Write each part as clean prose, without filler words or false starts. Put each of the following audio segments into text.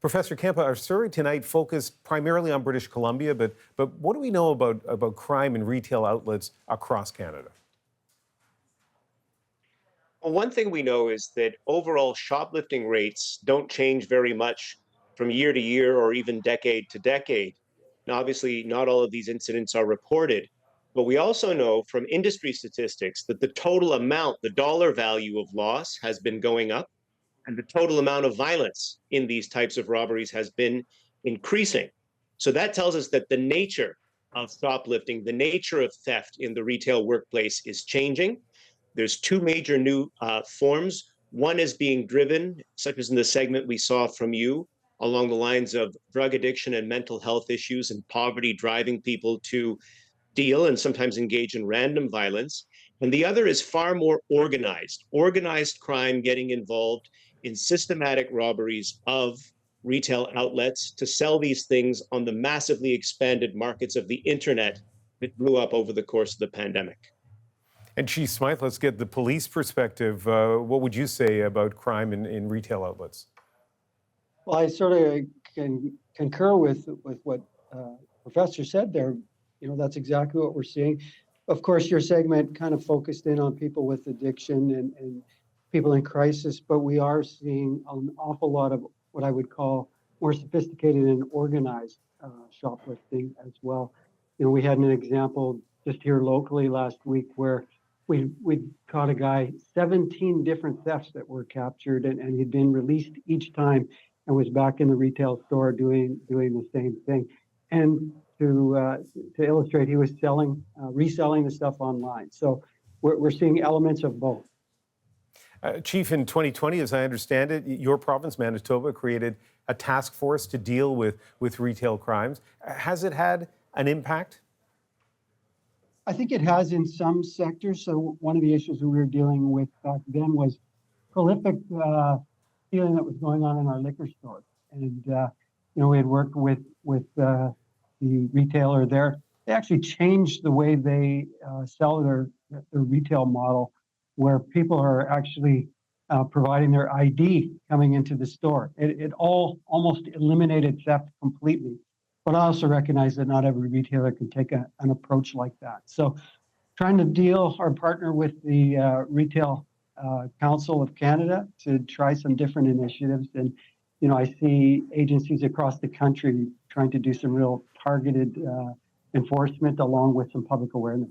Professor Kempa, our story tonight focused primarily on British Columbia, but what do we know about crime in retail outlets across Canada? Well, one thing we know is that overall shoplifting rates don't change very much from year to year or even decade to decade. Now, obviously, not all of these incidents are reported, but we also know from industry statistics that the total amount, the dollar value of loss has been going up, and the total amount of violence in these types of robberies has been increasing. So that tells us that the nature of shoplifting, the nature of theft in the retail workplace is changing. There's two major new forms. One is being driven, such as in the segment we saw from you, along the lines of drug addiction and mental health issues and poverty driving people to deal and sometimes engage in random violence. And the other is far more organized crime getting involved in systematic robberies of retail outlets to sell these things on the massively expanded markets of the internet that blew up over the course of the pandemic. And Chief Smyth, let's get the police perspective. What would you say about crime in retail outlets? Well, I sort of can concur with what Professor said there. You know, that's exactly what we're seeing. Of course, your segment kind of focused in on people with addiction and people in crisis, but we are seeing an awful lot of what I would call more sophisticated and organized shoplifting as well. You know, we had an example just here locally last week where we caught a guy, 17 different thefts that were captured, and he'd been released each time and was back in the retail store doing the same thing. And to illustrate, he was reselling the stuff online. So we're seeing elements of both. Chief, in 2020, as I understand it, your province, Manitoba, created a task force to deal with retail crimes. Has it had an impact? I think it has in some sectors. So one of the issues we were dealing with back then was prolific stealing that was going on in our liquor stores. And, we had worked with the retailer there. They actually changed the way they sell their retail model, where people are actually providing their ID coming into the store. It all almost eliminated theft completely. But I also recognize that not every retailer can take an approach like that. So trying to deal or partner with the Retail Council of Canada to try some different initiatives. And, I see agencies across the country trying to do some real targeted enforcement along with some public awareness.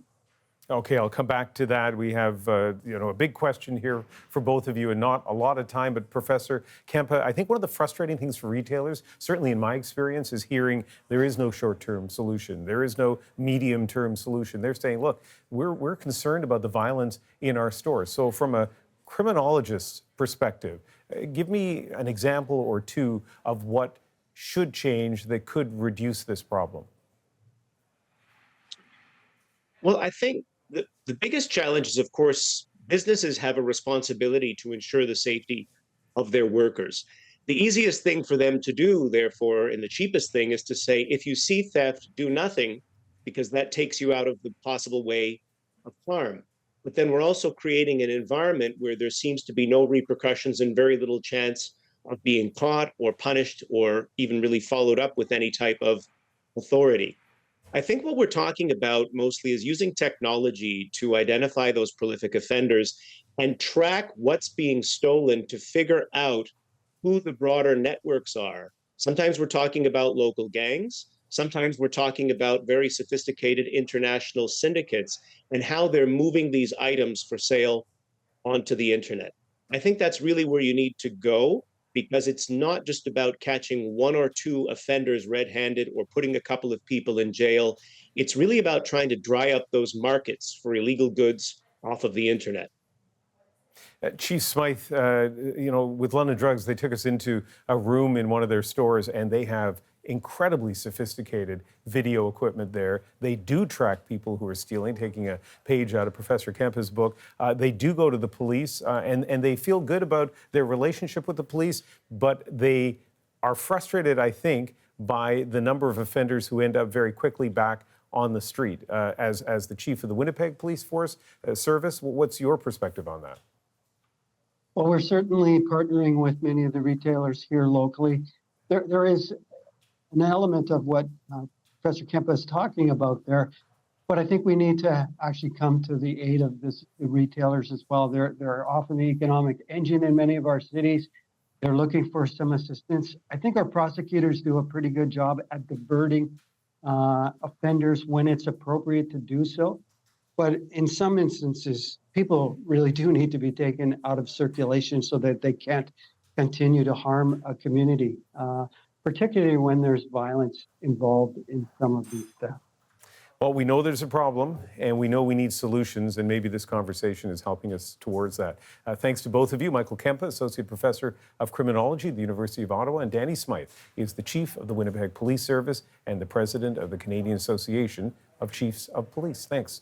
Okay, I'll come back to that. We have, a big question here for both of you and not a lot of time. But Professor Kempa, I think one of the frustrating things for retailers, certainly in my experience, is hearing there is no short-term solution. There is no medium-term solution. They're saying, look, we're concerned about the violence in our stores. So from a criminologist's perspective, give me an example or two of what should change that could reduce this problem. Well, I think the biggest challenge is, of course, businesses have a responsibility to ensure the safety of their workers. The easiest thing for them to do, therefore, and the cheapest thing is to say, if you see theft, do nothing, because that takes you out of the possible way of harm. But then we're also creating an environment where there seems to be no repercussions and very little chance of being caught or punished or even really followed up with any type of authority. I think what we're talking about mostly is using technology to identify those prolific offenders and track what's being stolen to figure out who the broader networks are. Sometimes we're talking about local gangs. Sometimes we're talking about very sophisticated international syndicates and how they're moving these items for sale onto the internet. I think that's really where you need to go, because it's not just about catching one or two offenders red-handed or putting a couple of people in jail. It's really about trying to dry up those markets for illegal goods off of the internet. Chief Smyth, with London Drugs, they took us into a room in one of their stores, and they have incredibly sophisticated video equipment there. They do track people who are stealing, taking a page out of Professor Kempa's book. They do go to the police, and they feel good about their relationship with the police, but they are frustrated, I think, by the number of offenders who end up very quickly back on the street. As the chief of the Winnipeg Police Force Service, what's your perspective on that? Well, we're certainly partnering with many of the retailers here locally. there is an element of what Professor Kempa is talking about there, but I think we need to actually come to the aid of the retailers as well. They're often the economic engine in many of our cities. They're looking for some assistance. I think our prosecutors do a pretty good job at diverting offenders when it's appropriate to do so. But in some instances, people really do need to be taken out of circulation so that they can't continue to harm a community, particularly when there's violence involved in some of these thefts. Well, we know there's a problem, and we know we need solutions, and maybe this conversation is helping us towards that. Thanks to both of you, Michael Kempa, Associate Professor of Criminology at the University of Ottawa, and Danny Smyth. He is the Chief of the Winnipeg Police Service and the President of the Canadian Association of Chiefs of Police. Thanks.